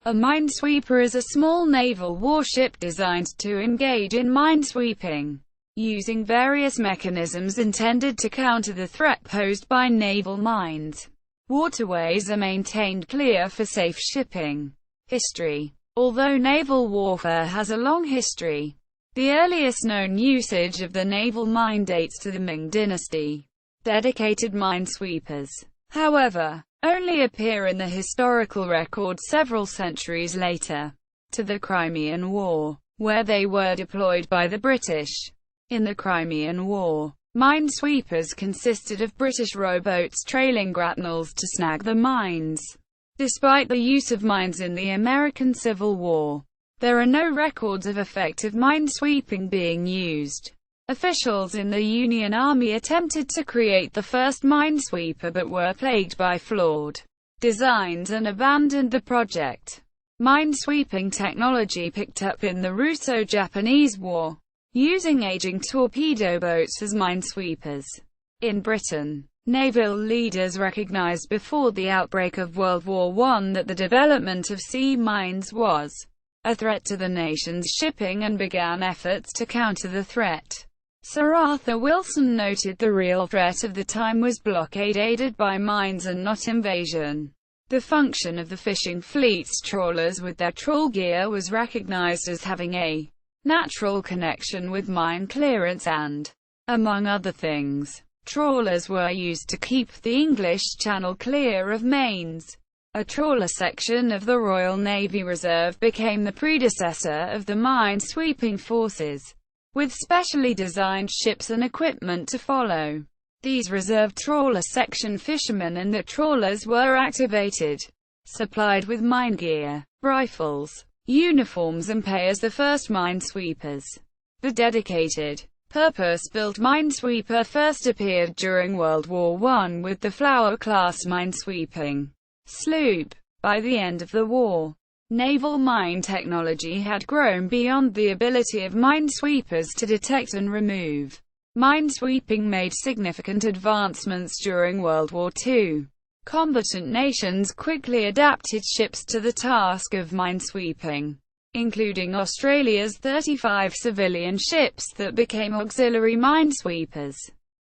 A minesweeper is a small naval warship designed to engage in minesweeping, using various mechanisms intended to counter the threat posed by naval mines. Waterways are maintained clear for safe shipping. History. Although naval warfare has a long history, the earliest known usage of the naval mine dates to the Ming Dynasty. Dedicated minesweepers, however, only appear in the historical record several centuries later, to the Crimean War, where they were deployed by the British. In the Crimean War, minesweepers consisted of British rowboats trailing grapnels to snag the mines. Despite the use of mines in the American Civil War, there are no records of effective minesweeping being used. Officials in the Union Army attempted to create the first minesweeper but were plagued by flawed designs and abandoned the project. Minesweeping technology picked up in the Russo-Japanese War, using aging torpedo boats as minesweepers. In Britain, naval leaders recognized before the outbreak of World War I that the development of sea mines was a threat to the nation's shipping and began efforts to counter the threat. Sir Arthur Wilson noted the real threat of the time was blockade aided by mines and not invasion. The function of the fishing fleet's trawlers with their trawl gear was recognized as having a natural connection with mine clearance and, among other things, trawlers were used to keep the English Channel clear of mines. A trawler section of the Royal Navy Reserve became the predecessor of the mine-sweeping forces, with specially designed ships and equipment to follow. These reserve trawler section fishermen and the trawlers were activated, supplied with mine gear, rifles, uniforms and pay as the first minesweepers. The dedicated, purpose-built minesweeper first appeared during World War I with the Flower-class minesweeping sloop. By the end of the war, naval mine technology had grown beyond the ability of minesweepers to detect and remove. Minesweeping made significant advancements during World War II. Combatant nations quickly adapted ships to the task of minesweeping, including Australia's 35 civilian ships that became auxiliary minesweepers.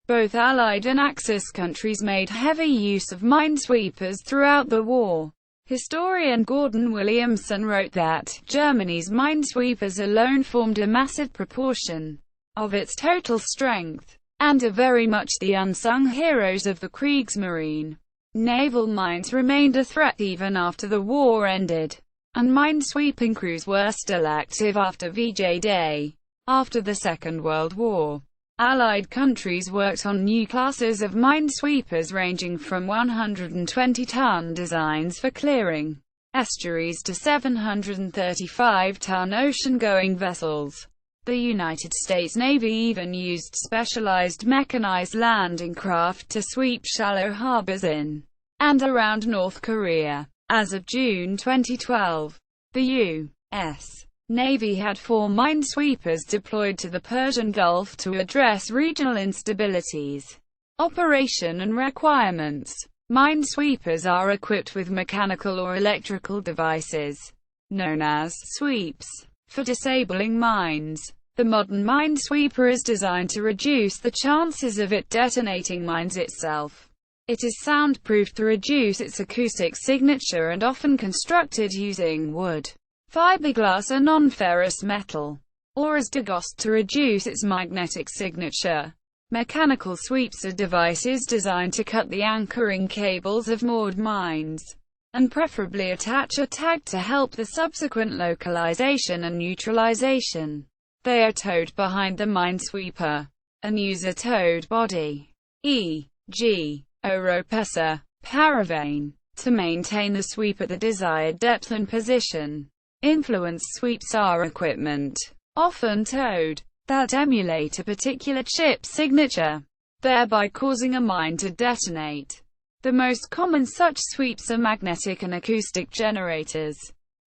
Both Allied and Axis countries made heavy use of minesweepers throughout the war. Historian Gordon Williamson wrote that Germany's minesweepers alone formed a massive proportion of its total strength, and are very much the unsung heroes of the Kriegsmarine. Naval mines remained a threat even after the war ended, and minesweeping crews were still active after VJ Day. After the Second World War, Allied countries worked on new classes of minesweepers ranging from 120-ton designs for clearing estuaries to 735-ton ocean-going vessels. The United States Navy even used specialized mechanized landing craft to sweep shallow harbors in and around North Korea. As of June 2012, the U.S. Navy had 4 minesweepers deployed to the Persian Gulf to address regional instabilities. Operation and requirements. Minesweepers are equipped with mechanical or electrical devices, known as sweeps, for disabling mines. The modern minesweeper is designed to reduce the chances of it detonating mines itself. It is soundproof to reduce its acoustic signature and often constructed using wood, fiberglass or non-ferrous metal, or as degaussed to reduce its magnetic signature. Mechanical sweeps are devices designed to cut the anchoring cables of moored mines, and preferably attach a tag to help the subsequent localization and neutralization. They are towed behind the minesweeper, and use a towed body, e.g., oropesa, paravane, to maintain the sweep at the desired depth and position. Influence sweeps are equipment, often towed, that emulate a particular ship's signature, thereby causing a mine to detonate. The most common such sweeps are magnetic and acoustic generators.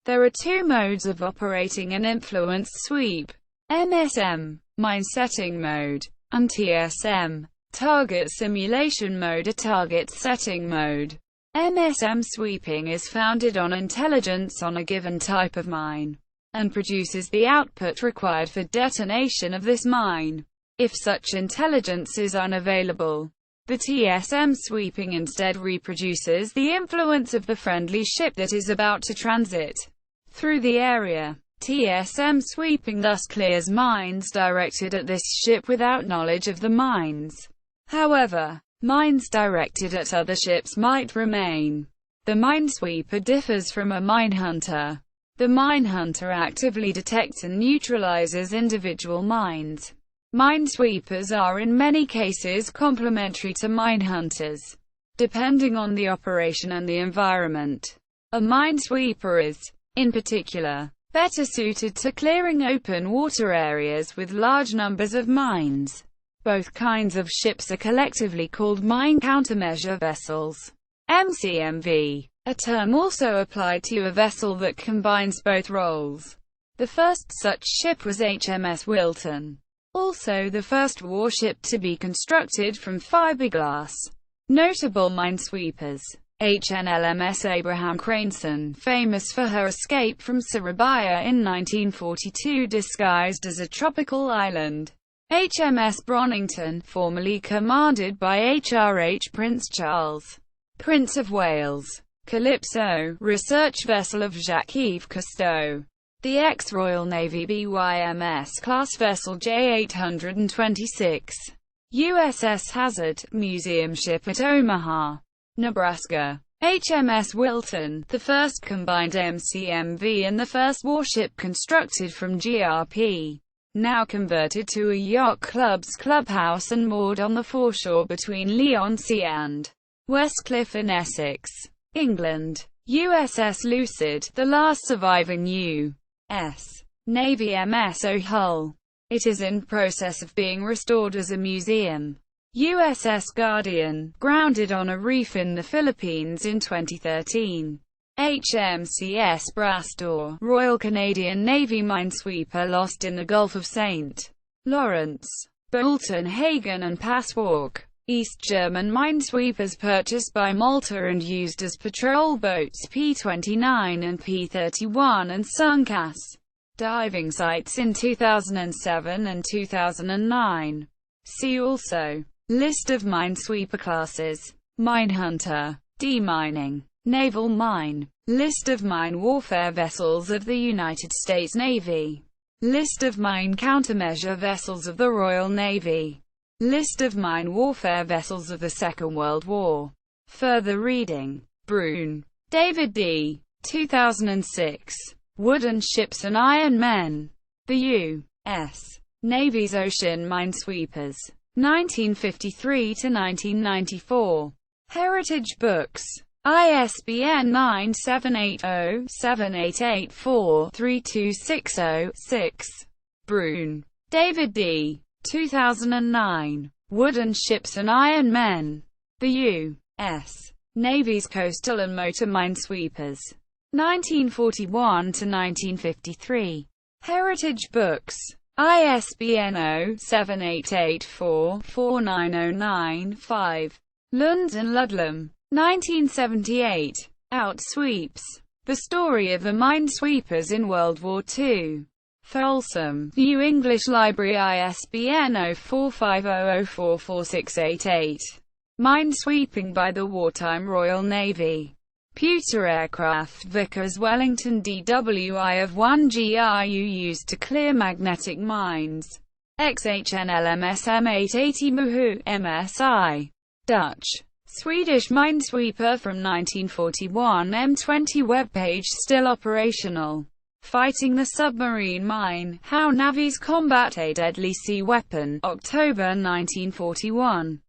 There are 2 modes of operating an influenced sweep: MSM, mine setting mode, and TSM, target simulation mode or target setting mode. MSM sweeping is founded on intelligence on a given type of mine, and produces the output required for detonation of this mine. If such intelligence is unavailable, the TSM sweeping instead reproduces the influence of the friendly ship that is about to transit through the area. TSM sweeping thus clears mines directed at this ship without knowledge of the mines. However, mines directed at other ships might remain. The minesweeper differs from a minehunter. The minehunter actively detects and neutralizes individual mines. Minesweepers are in many cases complementary to minehunters, depending on the operation and the environment. A minesweeper is, in particular, better suited to clearing open water areas with large numbers of mines. Both kinds of ships are collectively called mine countermeasure vessels, MCMV, a term also applied to a vessel that combines both roles. The first such ship was HMS Wilton, also the first warship to be constructed from fiberglass. Notable minesweepers: HNLMS Abraham Craneson, famous for her escape from Surabaya in 1942 disguised as a tropical island. HMS Bronington, formerly commanded by HRH Prince Charles, Prince of Wales. Calypso, research vessel of Jacques-Yves Cousteau. The ex-Royal Navy BYMS-class vessel J826. USS Hazard, museum ship at Omaha, Nebraska. HMS Wilton, the first combined MCMV and the first warship constructed from GRP. Now converted to a yacht club's clubhouse and moored on the foreshore between Leigh-on-Sea and Westcliff in Essex, England. USS Lucid, the last surviving U.S. Navy MSO hull. It is in process of being restored as a museum. USS Guardian, grounded on a reef in the Philippines in 2013. HMCS Brastor, Royal Canadian Navy minesweeper lost in the Gulf of St. Lawrence. Bolton Hagen and Passwalk, East German minesweepers purchased by Malta and used as patrol boats P-29 and P-31 and sunk as diving sites in 2007 and 2009. See also: List of minesweeper classes, minehunter, demining, naval mine, list of mine warfare vessels of the United States Navy, list of mine countermeasure vessels of the Royal Navy, list of mine warfare vessels of the Second World War. Further reading: Brune, David D. 2006. Wooden Ships and Iron Men. The U.S. Navy's Ocean Minesweepers. 1953–1994. Heritage Books. ISBN 978-0-7884-3260-6. Brune, David D. 2009. Wooden Ships and Iron Men. The U.S. Navy's Coastal and Motor Minesweepers. 1941–1953. Heritage Books. ISBN 0-7884-49095. Lund and Ludlam. 1978. Outsweeps. The Story of the Minesweepers in World War II. Folsom, New English Library, ISBN 0450044688. Minesweeping by the Wartime Royal Navy. Pewter Aircraft Vickers Wellington DWI of 1 GRU used to clear magnetic mines. XHNLMS M880 Muhu, MSI. Dutch. Swedish minesweeper from 1941 M20 webpage still operational. Fighting the Submarine Mine, How Navies Combat a Deadly Sea Weapon, October 1941.